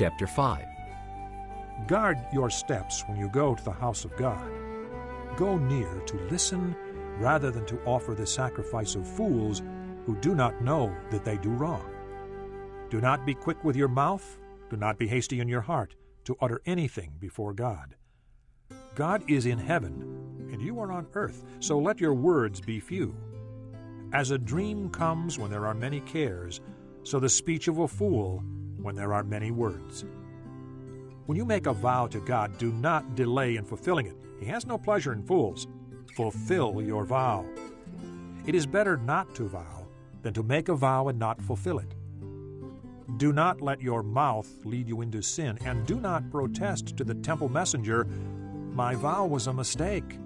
Chapter 5. Guard your steps when you go to the house of God. Go near to listen rather than to offer the sacrifice of fools who do not know that they do wrong. Do not be quick with your mouth, do not be hasty in your heart to utter anything before God. God is in heaven, and you are on earth, so let your words be few. As a dream comes when there are many cares, so the speech of a fool when there are many words. When you make a vow to God, do not delay in fulfilling it. He has no pleasure in fools. Fulfill your vow. It is better not to vow than to make a vow and not fulfill it. Do not let your mouth lead you into sin, and do not protest to the temple messenger, "My vow was a mistake."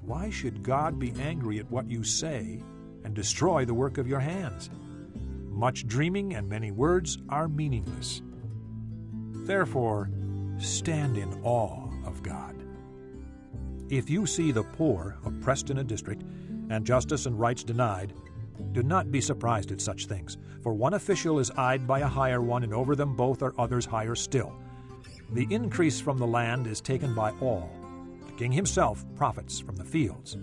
Why should God be angry at what you say and destroy the work of your hands? Much dreaming and many words are meaningless. Therefore, stand in awe of God. If you see the poor oppressed in a district, and justice and rights denied, do not be surprised at such things, for one official is eyed by a higher one, and over them both are others higher still. The increase from the land is taken by all. The king himself profits from the fields.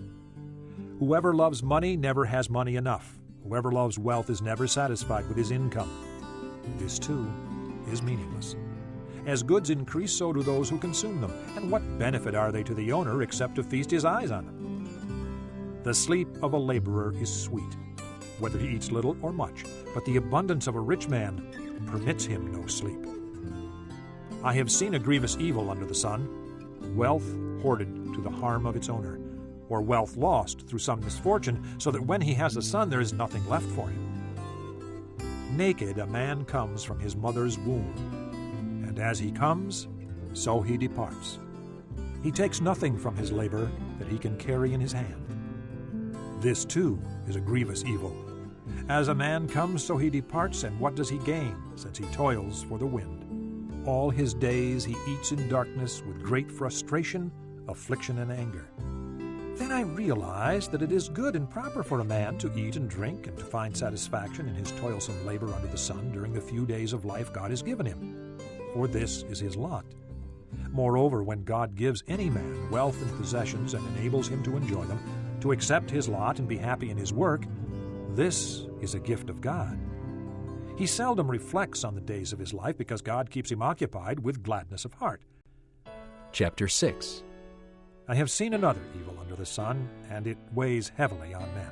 Whoever loves money never has money enough. Whoever loves wealth is never satisfied with his income. This, too, is meaningless. As goods increase, so do those who consume them. And what benefit are they to the owner except to feast his eyes on them? The sleep of a laborer is sweet, whether he eats little or much, but the abundance of a rich man permits him no sleep. I have seen a grievous evil under the sun, wealth hoarded to the harm of its owner, or wealth lost through some misfortune, so that when he has a son there is nothing left for him. Naked a man comes from his mother's womb, and as he comes, so he departs. He takes nothing from his labor that he can carry in his hand. This, too, is a grievous evil. As a man comes, so he departs, and what does he gain, since he toils for the wind? All his days he eats in darkness with great frustration, affliction, and anger. Then I realized that it is good and proper for a man to eat and drink and to find satisfaction in his toilsome labor under the sun during the few days of life God has given him, for this is his lot. Moreover, when God gives any man wealth and possessions and enables him to enjoy them, to accept his lot and be happy in his work, this is a gift of God. He seldom reflects on the days of his life because God keeps him occupied with gladness of heart. Chapter 6. I have seen another evil under the sun, and it weighs heavily on men.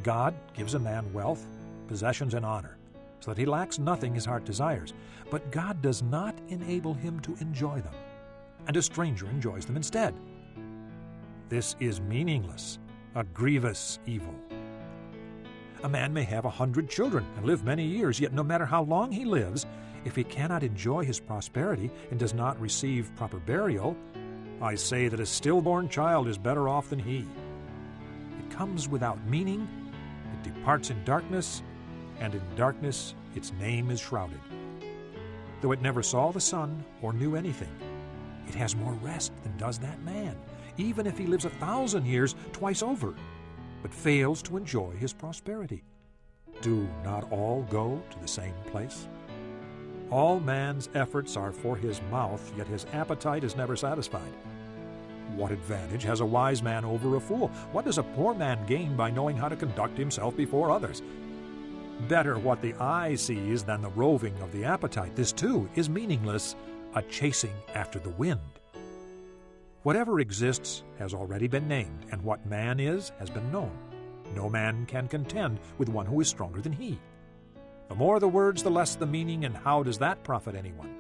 God gives a man wealth, possessions, and honor, so that he lacks nothing his heart desires, but God does not enable him to enjoy them, and a stranger enjoys them instead. This is meaningless, a grievous evil. A man may have 100 children and live many years, yet no matter how long he lives, if he cannot enjoy his prosperity and does not receive proper burial, I say that a stillborn child is better off than he. It comes without meaning, it departs in darkness, and in darkness its name is shrouded. Though it never saw the sun or knew anything, it has more rest than does that man, even if he lives 1,000 years twice over, but fails to enjoy his prosperity. Do not all go to the same place? All man's efforts are for his mouth, yet his appetite is never satisfied. What advantage has a wise man over a fool? What does a poor man gain by knowing how to conduct himself before others? Better what the eye sees than the roving of the appetite. This, too, is meaningless, a chasing after the wind. Whatever exists has already been named, and what man is has been known. No man can contend with one who is stronger than he. The more the words, the less the meaning, and how does that profit anyone?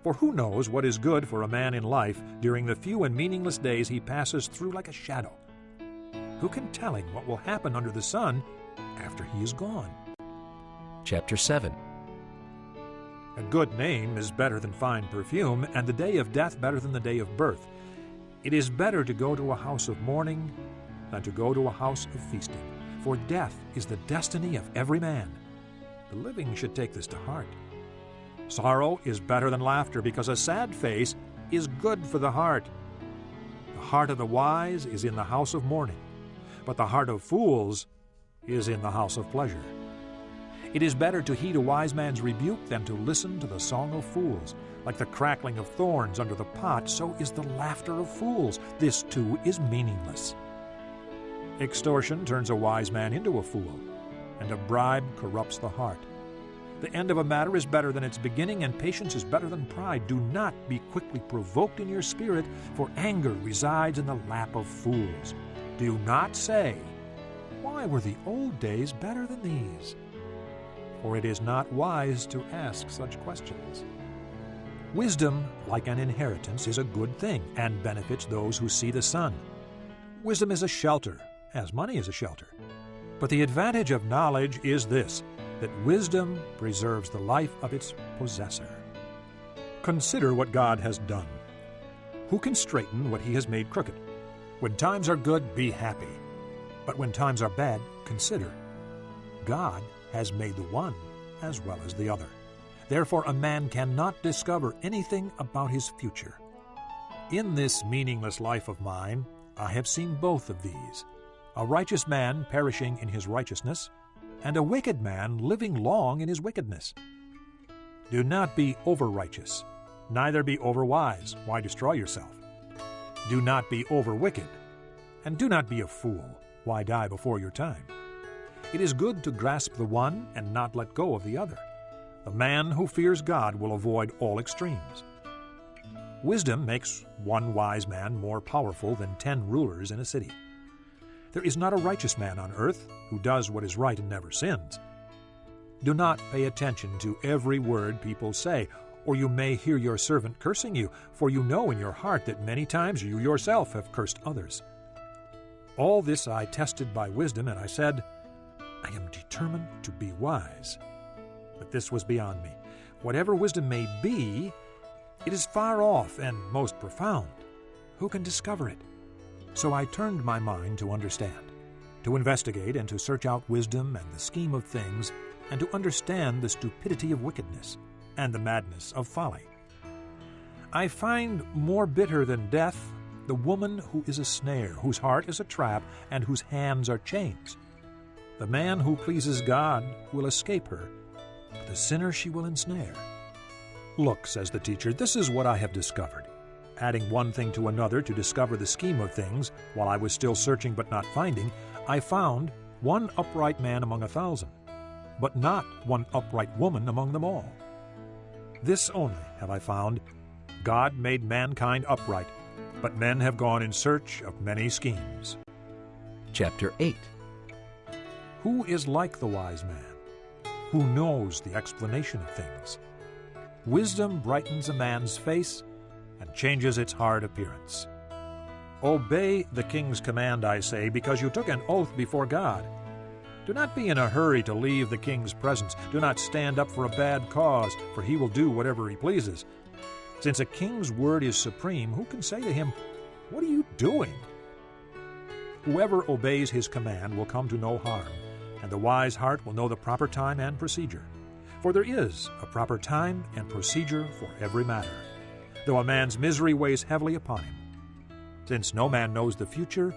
For who knows what is good for a man in life during the few and meaningless days he passes through like a shadow? Who can tell him what will happen under the sun after he is gone? Chapter 7. A good name is better than fine perfume, and the day of death better than the day of birth. It is better to go to a house of mourning than to go to a house of feasting, for death is the destiny of every man. The living should take this to heart. Sorrow is better than laughter, because a sad face is good for the heart. The heart of the wise is in the house of mourning, but the heart of fools is in the house of pleasure. It is better to heed a wise man's rebuke than to listen to the song of fools. Like the crackling of thorns under the pot, so is the laughter of fools. This too is meaningless. Extortion turns a wise man into a fool, and a bribe corrupts the heart. The end of a matter is better than its beginning, and patience is better than pride. Do not be quickly provoked in your spirit, for anger resides in the lap of fools. Do not say, "Why were the old days better than these?" For it is not wise to ask such questions. Wisdom, like an inheritance, is a good thing and benefits those who see the sun. Wisdom is a shelter, as money is a shelter. But the advantage of knowledge is this, that wisdom preserves the life of its possessor. Consider what God has done. Who can straighten what he has made crooked? When times are good, be happy. But when times are bad, consider. God has made the one as well as the other. Therefore, a man cannot discover anything about his future. In this meaningless life of mine, I have seen both of these, a righteous man perishing in his righteousness, and a wicked man living long in his wickedness. Do not be over-righteous, neither be over-wise. Why destroy yourself? Do not be over-wicked, and do not be a fool. Why die before your time? It is good to grasp the one and not let go of the other. The man who fears God will avoid all extremes. Wisdom makes one wise man more powerful than 10 rulers in a city. There is not a righteous man on earth who does what is right and never sins. Do not pay attention to every word people say, or you may hear your servant cursing you, for you know in your heart that many times you yourself have cursed others. All this I tested by wisdom, and I said, I am determined to be wise. But this was beyond me. Whatever wisdom may be, it is far off and most profound. Who can discover it? So I turned my mind to understand, to investigate and to search out wisdom and the scheme of things, and to understand the stupidity of wickedness and the madness of folly. I find more bitter than death the woman who is a snare, whose heart is a trap, and whose hands are chains. The man who pleases God will escape her, but the sinner she will ensnare. Look, says the teacher, this is what I have discovered. Adding one thing to another to discover the scheme of things, while I was still searching but not finding, I found one upright man among 1,000, but not one upright woman among them all. This only have I found: God made mankind upright, but men have gone in search of many schemes. Chapter 8. Who is like the wise man, who knows the explanation of things? Wisdom brightens a man's face and changes its hard appearance. Obey the king's command, I say, because you took an oath before God. Do not be in a hurry to leave the king's presence. Do not stand up for a bad cause, for he will do whatever he pleases. Since a king's word is supreme, who can say to him, "What are you doing?" Whoever obeys his command will come to no harm, and the wise heart will know the proper time and procedure. For there is a proper time and procedure for every matter, though a man's misery weighs heavily upon him. Since no man knows the future,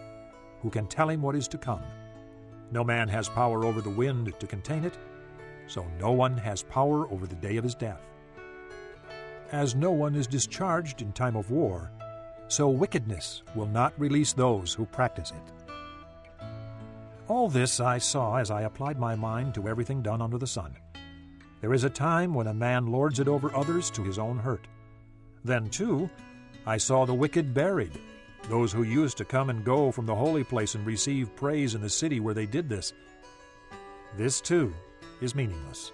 who can tell him what is to come? No man has power over the wind to contain it, so no one has power over the day of his death. As no one is discharged in time of war, so wickedness will not release those who practice it. All this I saw as I applied my mind to everything done under the sun. There is a time when a man lords it over others to his own hurt. Then, too, I saw the wicked buried, those who used to come and go from the holy place and receive praise in the city where they did this. This, too, is meaningless.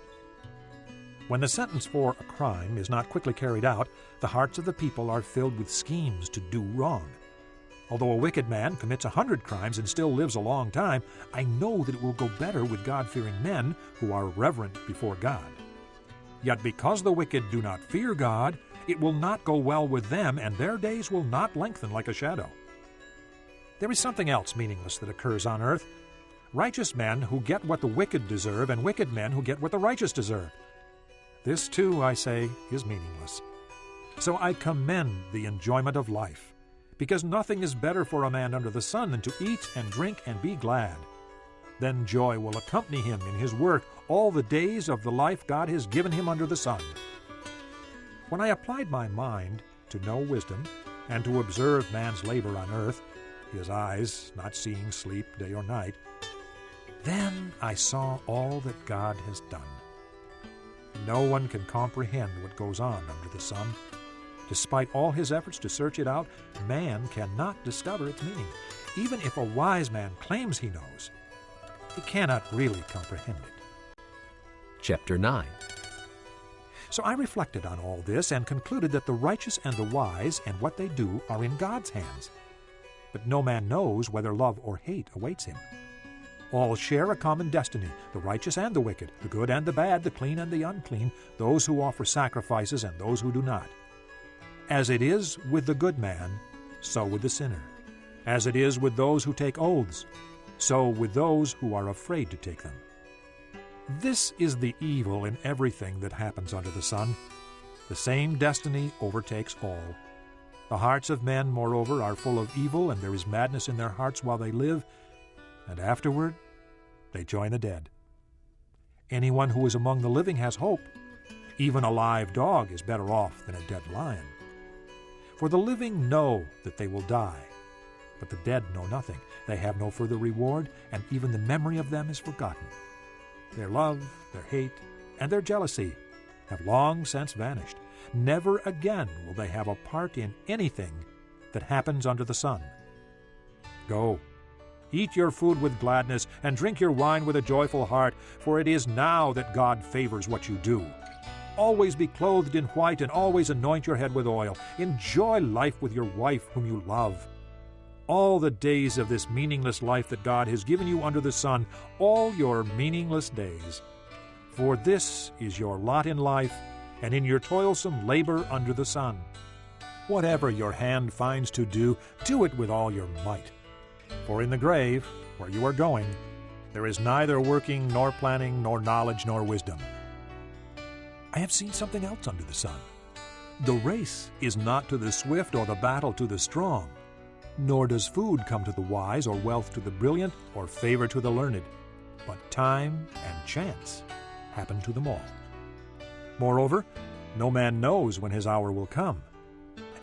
When the sentence for a crime is not quickly carried out, the hearts of the people are filled with schemes to do wrong. Although a wicked man commits 100 crimes and still lives a long time, I know that it will go better with God-fearing men who are reverent before God. Yet because the wicked do not fear God, it will not go well with them, and their days will not lengthen like a shadow. There is something else meaningless that occurs on earth: righteous men who get what the wicked deserve, and wicked men who get what the righteous deserve. This, too, I say, is meaningless. So I commend the enjoyment of life, because nothing is better for a man under the sun than to eat and drink and be glad. Then joy will accompany him in his work all the days of the life God has given him under the sun. When I applied my mind to know wisdom and to observe man's labor on earth, his eyes not seeing sleep day or night, then I saw all that God has done. No one can comprehend what goes on under the sun. Despite all his efforts to search it out, man cannot discover its meaning. Even if a wise man claims he knows, he cannot really comprehend it. Chapter 9. So I reflected on all this and concluded that the righteous and the wise and what they do are in God's hands. But no man knows whether love or hate awaits him. All share a common destiny, the righteous and the wicked, the good and the bad, the clean and the unclean, those who offer sacrifices and those who do not. As it is with the good man, so with the sinner. As it is with those who take oaths, so with those who are afraid to take them. This is the evil in everything that happens under the sun. The same destiny overtakes all. The hearts of men, moreover, are full of evil, and there is madness in their hearts while they live, and afterward they join the dead. Anyone who is among the living has hope. Even a live dog is better off than a dead lion. For the living know that they will die, but the dead know nothing. They have no further reward, and even the memory of them is forgotten. Their love, their hate, and their jealousy have long since vanished. Never again will they have a part in anything that happens under the sun. Go, eat your food with gladness, and drink your wine with a joyful heart, for it is now that God favors what you do. Always be clothed in white, and always anoint your head with oil. Enjoy life with your wife whom you love. All the days of this meaningless life that God has given you under the sun, all your meaningless days. For this is your lot in life, and in your toilsome labor under the sun. Whatever your hand finds to do, do it with all your might. For in the grave, where you are going, there is neither working, nor planning, nor knowledge, nor wisdom. I have seen something else under the sun. The race is not to the swift, or the battle to the strong, nor does food come to the wise, or wealth to the brilliant, or favor to the learned, but time and chance happen to them all. Moreover, no man knows when his hour will come.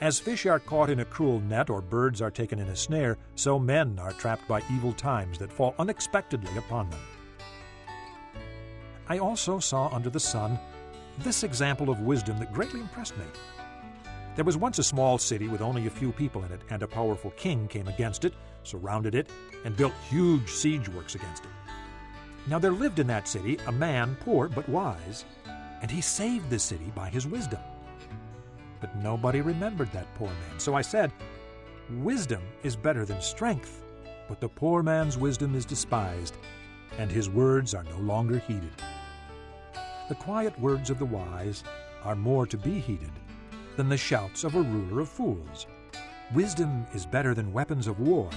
As fish are caught in a cruel net, or birds are taken in a snare, so men are trapped by evil times that fall unexpectedly upon them. I also saw under the sun this example of wisdom that greatly impressed me. There was once a small city with only a few people in it, and a powerful king came against it, surrounded it, and built huge siege works against it. Now there lived in that city a man, poor but wise, and he saved the city by his wisdom. But nobody remembered that poor man. So I said, wisdom is better than strength, but the poor man's wisdom is despised, and his words are no longer heeded. The quiet words of the wise are more to be heeded than the shouts of a ruler of fools. Wisdom is better than weapons of war,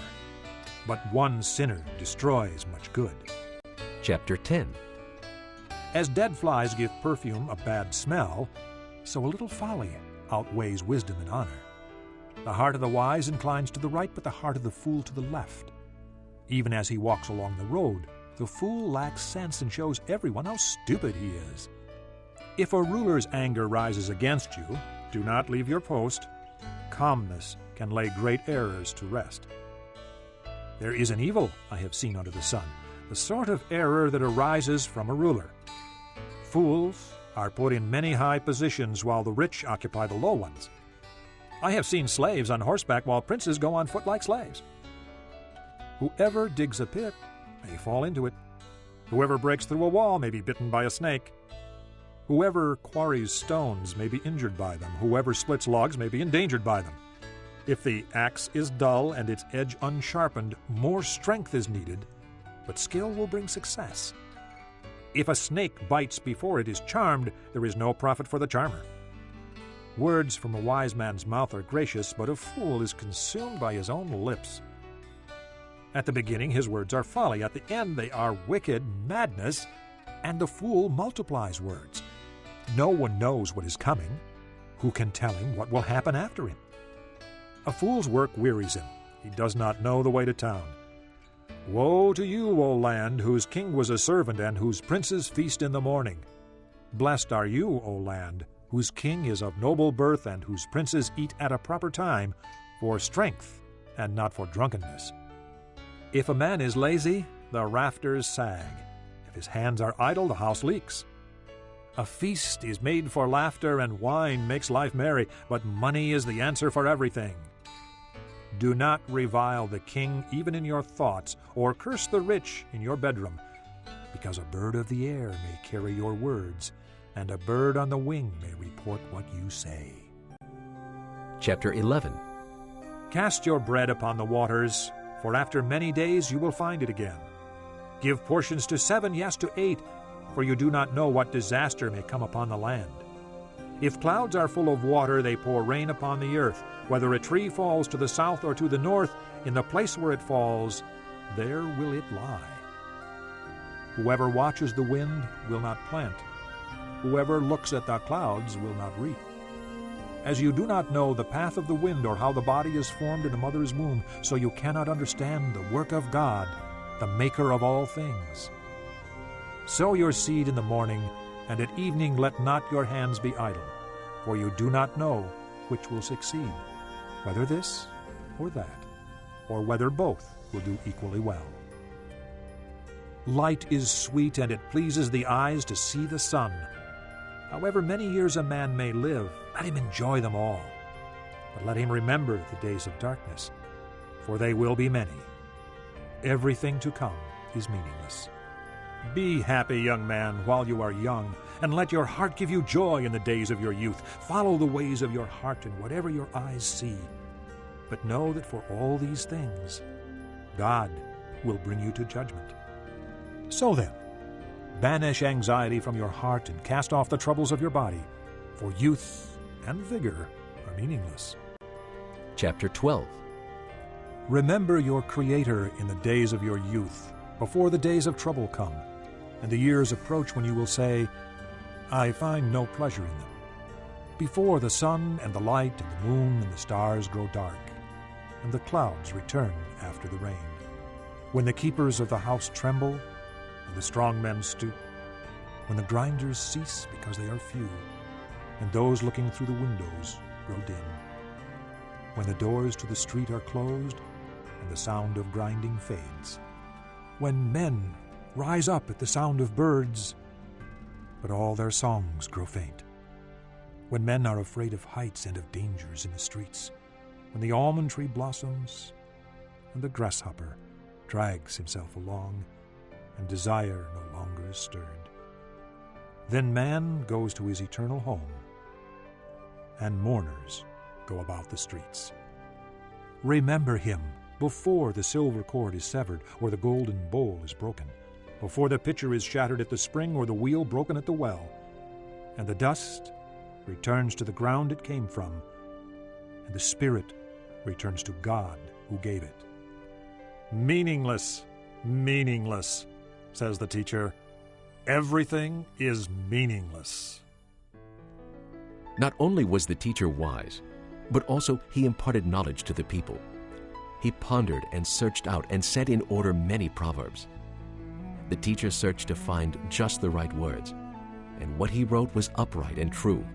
but one sinner destroys much good. Chapter 10. As dead flies give perfume a bad smell, so a little folly outweighs wisdom and honor. The heart of the wise inclines to the right, but the heart of the fool to the left. Even as he walks along the road, the fool lacks sense and shows everyone how stupid he is. If a ruler's anger rises against you, do not leave your post. Calmness can lay great errors to rest. There is an evil I have seen under the sun, the sort of error that arises from a ruler. Fools are put in many high positions while the rich occupy the low ones. I have seen slaves on horseback while princes go on foot like slaves. Whoever digs a pit may fall into it. Whoever breaks through a wall may be bitten by a snake. Whoever quarries stones may be injured by them. Whoever splits logs may be endangered by them. If the axe is dull and its edge unsharpened, more strength is needed, but skill will bring success. If a snake bites before it is charmed, there is no profit for the charmer. Words from a wise man's mouth are gracious, but a fool is consumed by his own lips. At the beginning his words are folly, at the end they are wicked madness, and the fool multiplies words. No one knows what is coming. Who can tell him what will happen after him? A fool's work wearies him. He does not know the way to town. Woe to you, O land, whose king was a servant and whose princes feast in the morning. Blessed are you, O land, whose king is of noble birth and whose princes eat at a proper time, for strength and not for drunkenness. If a man is lazy, the rafters sag. If his hands are idle, the house leaks. A feast is made for laughter, and wine makes life merry, but money is the answer for everything. Do not revile the king even in your thoughts, or curse the rich in your bedroom, because a bird of the air may carry your words, and a bird on the wing may report what you say. Chapter 11. Cast your bread upon the waters, for after many days you will find it again. Give portions to 7, yes, to 8, for you do not know what disaster may come upon the land. If clouds are full of water, they pour rain upon the earth. Whether a tree falls to the south or to the north, in the place where it falls, there will it lie. Whoever watches the wind will not plant. Whoever looks at the clouds will not reap. As you do not know the path of the wind or how the body is formed in a mother's womb, so you cannot understand the work of God, the maker of all things. Sow your seed in the morning, and at evening let not your hands be idle, for you do not know which will succeed, whether this or that, or whether both will do equally well. Light is sweet, and it pleases the eyes to see the sun. However many years a man may live, let him enjoy them all. But let him remember the days of darkness, for they will be many. Everything to come is meaningless. Be happy, young man, while you are young, and let your heart give you joy in the days of your youth. Follow the ways of your heart in whatever your eyes see. But know that for all these things, God will bring you to judgment. So then, banish anxiety from your heart and cast off the troubles of your body, for youth and vigor are meaningless. Chapter 12. Remember your Creator in the days of your youth, before the days of trouble come, and the years approach when you will say, I find no pleasure in them. Before the sun and the light and the moon and the stars grow dark, and the clouds return after the rain. When the keepers of the house tremble, and the strong men stoop, when the grinders cease because they are few, and those looking through the windows grow dim. When the doors to the street are closed, and the sound of grinding fades. When men rise up at the sound of birds, but all their songs grow faint. When men are afraid of heights and of dangers in the streets. When the almond tree blossoms, and the grasshopper drags himself along, and desire no longer is stirred. Then man goes to his eternal home, and mourners go about the streets. Remember him before the silver cord is severed, or the golden bowl is broken, before the pitcher is shattered at the spring, or the wheel broken at the well, and the dust returns to the ground it came from, and the spirit returns to God who gave it. Meaningless, meaningless, says the teacher. Everything is meaningless. Not only was the teacher wise, but also he imparted knowledge to the people. He pondered and searched out and set in order many proverbs. The teacher searched to find just the right words, and what he wrote was upright and true.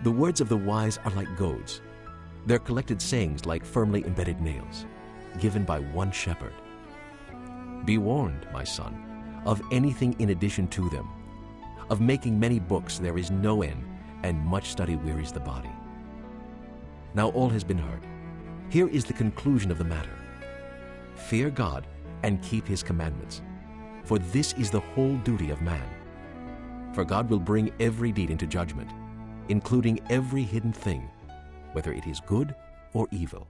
The words of the wise are like goads, their collected sayings like firmly embedded nails, given by one shepherd. Be warned, my son, of anything in addition to them. Of making many books there is no end, and much study wearies the body. Now all has been heard. Here is the conclusion of the matter. Fear God and keep his commandments, for this is the whole duty of man. For God will bring every deed into judgment, including every hidden thing, whether it is good or evil.